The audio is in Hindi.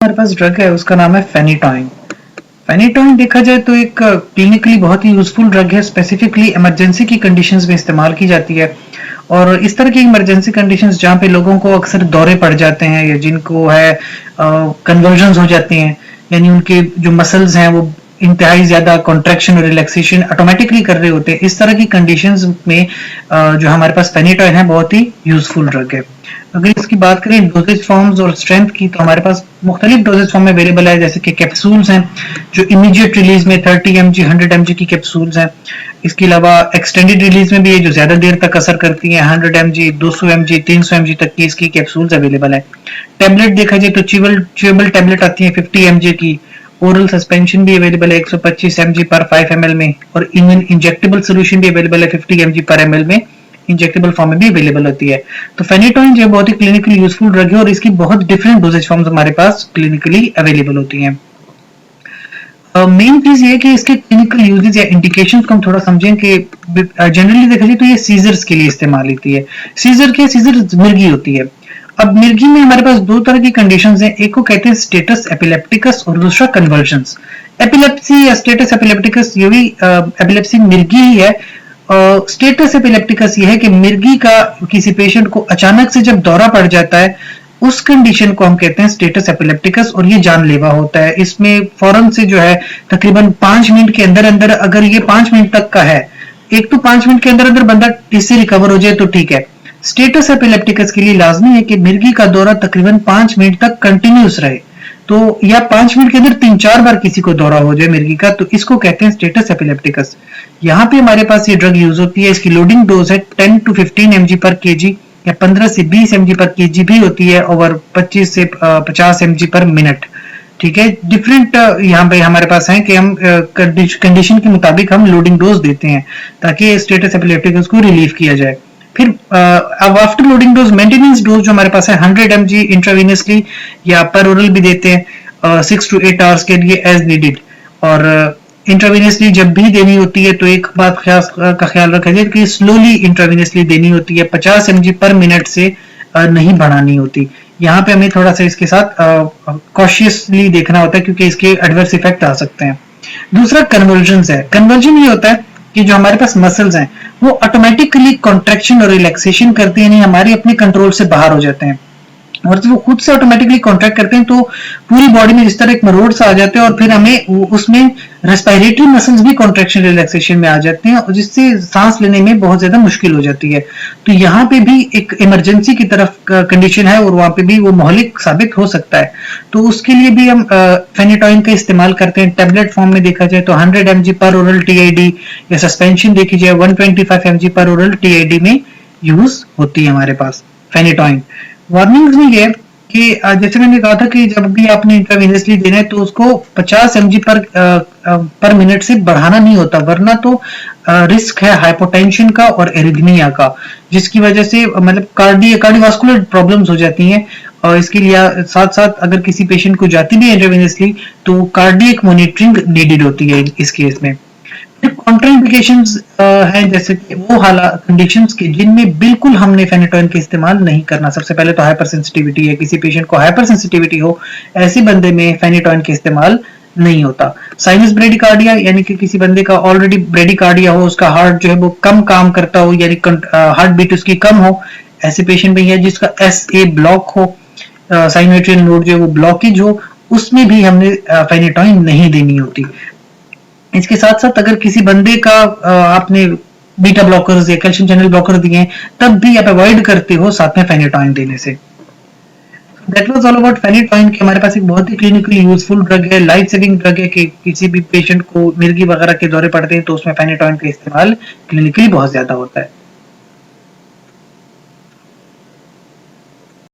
हमारे पास ड्रग है उसका नाम है फेनिटॉइन। फेनिटॉइन देखा जाए तो एक क्लिनिकली बहुत ही यूजफुल ड्रग है, स्पेसिफिकली इमरजेंसी की कंडीशंस में इस्तेमाल की जाती है। और इस तरह की इमरजेंसी कंडीशंस जहाँ पे लोगों को अक्सर दौरे पड़ जाते हैं या जिनको है कन्वर्जन्स हो जाती हैं, यानी उनके जो मसल्स हैं वो इंतहाई ज्यादा कॉन्ट्रैक्शन और रिलैक्सेशन ऑटोमेटिकली कर रहे होते हैं, इस तरह की कंडीशंस में जो हमारे पास फेनिटॉइन है बहुत ही यूजफुल ड्रग है। अगर इसकी बात करें डोजेज फॉर्म्स और स्ट्रेंथ की, तो हमारे पास मुख्तलिफ डोजेज फॉर्म में अवेलेबल है, जैसे कि कैप्सूल्स हैं जो इमीडिएट रिलीज में 30 mg 100 mg की कैप्सूल्स हैं। इसके अलावा एक्सटेंडेड रिलीज में भी है जो ज्यादा देर तक असर करती हैं, 100 mg 200 mg 300 mg तक की इसकी कैप्सूल्स अवेलेबल है। टैबलेट देखा जाए तो च्यूएबल टैबलेट आती है 50 mg की। ओरल सस्पेंशन भी अवेलेबल है 125 mg पर 5 ml में, और इंजेक्टेबल सोल्यूशन भी अवेलेबल है 50 mg पर ml में, इंजेक्टेबल फॉर्म में भी अवेलेबल होती है। तो फेनिटॉइन जो बहुत ही क्लिनिकली यूजफुल ड्रग है और इसकी बहुत डिफरेंट डोजेज फॉर्म्स हमारे पास क्लिनिकली अवेलेबल होती हैं। मेन चीज ये है कि इसके क्लिनिकल यूजेज या इंडिकेशंस को हम थोड़ा समझें कि जनरली देखा जाए तो ये सीजर्स के लिए इस्तेमाल होती है। सीजर मिर्गी होती है। अब मिर्गी में हमारे पास दो तरह की कंडीशंस हैं, एक को कहते हैं स्टेटस एपिलेप्टिकस और दूसरा कन्वर्जन्स। एपिलेप्सी या स्टेटस एपिलेप्टिकस ये भी एपिलेप्सी मिर्गी ही है। स्टेटस एपिलेप्टिकस ये है कि मिर्गी का किसी पेशेंट को अचानक से जब दौरा पड़ जाता है उस कंडीशन को हम कहते हैं स्टेटस एपिलेप्टिकस, और ये जानलेवा होता है। इसमें फौरन से जो है तकरीबन 5 मिनट के अंदर अंदर, अगर ये 5 मिनट तक का है, एक तो 5 मिनट के अंदर अंदर बंदा इससे रिकवर हो जाए तो ठीक है। स्टेटस एपिलेप्टिकस के लिए लाजमी है कि मिर्गी का दौरा तकरीबन 5 मिनट तक कंटिन्यूस रहे, तो या 5 मिनट के अंदर 3-4 बार किसी को दौरा हो जाए मिर्गी का, तो इसको कहते हैं स्टेटस एपिलेप्टिकस। यहाँ पे हमारे पास ये ड्रग यूज होती है। इसकी लोडिंग डोज है 10 to 15 mg पर केजी या 15 से 20 mg पर केजी भी होती है, और 25 से 50 mg पर मिनट। ठीक है, डिफरेंट यहाँ पे हमारे पास है कि हम कंडीशन के मुताबिक हम लोडिंग डोज देते हैं ताकि स्टेटस एपिलेप्टिकस को रिलीव किया जाए। फिर अब after loading dose maintenance dose जो हमारे पास है 100 mg इंट्रावेनसली या पर ओरल भी देते हैं 6 to 8 आवर्स के लिए एज नीडेड। और इंट्रावेनसली जब भी देनी होती है तो एक बात का ख्याल रखा जाए कि स्लोली इंट्रावेनसली देनी होती है, 50 mg पर मिनट से नहीं बढ़ानी होती। यहाँ पे हमें थोड़ा सा इसके साथ कॉशियसली देखना होता है क्योंकि इसके एडवर्स इफेक्ट आ सकते हैं। दूसरा कन्वर्जन है। कन्वर्जन ये होता है कि जो हमारे पास मसल्स हैं वो ऑटोमेटिकली कॉन्ट्रैक्शन और रिलैक्सेशन करते हैं, नहीं हमारे अपने कंट्रोल से बाहर हो जाते हैं, और जब वो खुद से ऑटोमेटिकली कॉन्ट्रैक्ट करते हैं तो पूरी बॉडी में जिस तरह एक मरोड़ सा आ जाते हैं, और फिर हमें उसमें रेस्पिरेटरी मसल्स भी कॉन्ट्रैक्शन रिलैक्सेशन में आ जाते हैं, और जिससे सांस लेने में बहुत ज्यादा मुश्किल हो जाती है। तो यहाँ पे भी एक इमरजेंसी की तरफ कंडीशन है और वहां पे भी वो मोहलिक साबित हो सकता है। तो उसके लिए भी हम फेनिटॉइन का इस्तेमाल करते हैं। टैबलेट फॉर्म में देखा जाए तो 100 mg पर ओरल टीआईडी या सस्पेंशन देखी जाए 125 mg पर ओरल टीआईडी में यूज होती है हमारे पास फेनिटॉइन। वार्निंग्स में ये कि जैसे मैंने कहा था कि जब भी आपने इंट्रावेनसली देना है तो उसको 50 mg पर मिनट से बढ़ाना नहीं होता, वरना तो रिस्क है हाइपोटेंशन का और एरिथमिया का, जिसकी वजह से मतलब कार्डियोवास्कुलर प्रॉब्लम्स हो जाती हैं। और इसके लिए साथ साथ अगर किसी पेशेंट को जाती भी है इंट्रावेनसली तो कार्डियक मॉनिटरिंग नीडेड होती है इस केस में। कॉन्ट्राइंडिकेशंस हैं जैसे कि वो हालात कंडीशंस के जिनमें बिल्कुल हमने फेनिटॉइन का इस्तेमाल नहीं करना। सबसे पहले तो हाइपर सेंसिटिविटी है, किसी पेशेंट को हाइपर सेंसिटिविटी हो ऐसे बंदे में फेनिटॉइन का इस्तेमाल नहीं होता। साइनस ब्रेडिकार्डिया यानी कि किसी बंदे का ऑलरेडी ब्रेडिकार्डिया हो, उसका हार्ट जो है वो कम काम करता हो यानी हार्ट बीट उसकी कम हो, ऐसे पेशेंट में, या जिसका SA ब्लॉक हो, साइनोट्रियल नोड जो है वो ब्लॉकेज हो, उसमें भी हमने फेनिटॉइन नहीं देनी होती। इसके साथ साथ अगर किसी बंदे का आपने बीटा ब्लॉकर्स या कैल्शियम चैनल ब्लॉकर दिए हैं तब भी आप अवॉइड करते हो साथ में फेनिटॉइन देने से। That was all about phenytoin कि हमारे पास एक बहुत ही क्लिनिकली यूजफुल ड्रग है, लाइफ सेविंग ड्रग है कि किसी भी पेशेंट को मिर्गी वगैरह के दौरे पड़ते हैं तो उसमें फेनिटॉइन का इस्तेमाल क्लिनिकली बहुत ज्यादा होता है।